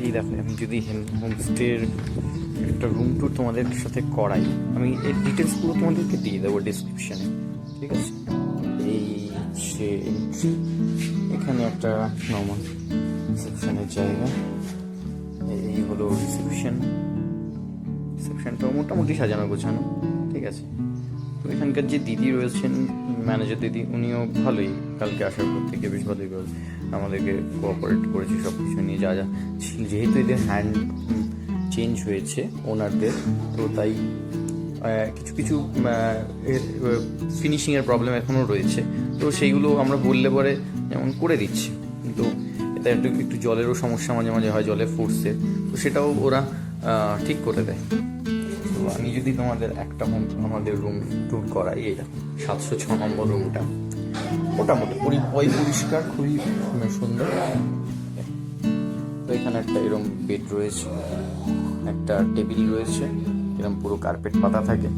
এই দেখো, আমি যদি হোমস্টের একটা রুম ট্যুর তোমাদের সাথে করাই, আমি এর ডিটেলসগুলো তোমাদেরকে দিয়ে দেবো ডিসক্রিপশানে, ঠিক আছে? এই সে এন্ট্রি, এখানে একটা নর্মাল রিসেপশনের জায়গা, এই হলো রিসেপশনটাও মোটামুটি সাজানো গোছানো, ঠিক আছে? তো এখানকার যে দিদি রয়েছেন, ম্যানেজার দিদি, উনিও ভালোই, কালকে আসার পর থেকে বেশ ভালোই আমাদেরকে কোঅপারেট করেছে সব কিছু নিয়ে, যা যা যেহেতু এদের হ্যান্ড চেঞ্জ হয়েছে ওনারদের, তো তাই কিছু কিছু ফিনিশিংয়ের প্রবলেম এখনও রয়েছে, তো সেইগুলো আমরা বললে পরে যেমন করে দিচ্ছি, কিন্তু এতে একটু একটু জলেরও সমস্যা মাঝে মাঝে হয়, জলের ফোর্সে, তো সেটাও ওরা ঠিক করে দেয়। তো আমি যদি তোমাদের একটা আমাদের রুম ট্যুর করাই, এটা 706 নম্বর রুমটা, মোটামুটি পরিষ্কার, খুবই সুন্দর। তো এখানে একটা এরকম বেড রয়েছে, একটা টেবিল রয়েছে, এরকম পুরো কার্পেট পাতা থাকে,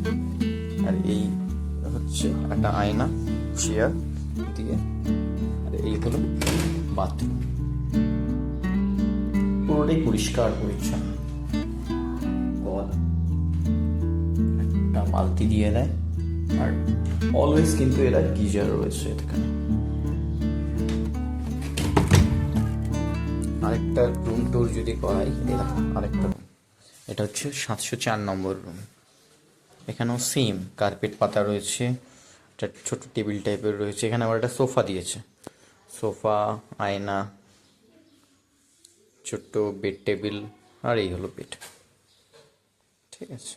আর এই হচ্ছে একটা আয়না, চেয়ার দিয়ে, আর এই হলো বাথরুম, পুরোটাই পরিষ্কার পরিচ্ছন্ন। কল একটা বালতি দিয়ে দেয়, আর অলওয়েজ কিন্তু এরা গিজার রয়েছে এখানে। আরেকটা রুম ট্যুর যদি করাই, আরেকটা রুম, এটা হচ্ছে 704 নম্বর রুম। এখানেও সেম কার্পেট পাতা রয়েছে, একটা ছোট টেবিল টাইপের রয়েছে, এখানে আবার একটা সোফা দিয়েছে, সোফা, আয়না, ছোট্ট বেড টেবিল, আর এই হলো বেড, ঠিক আছে?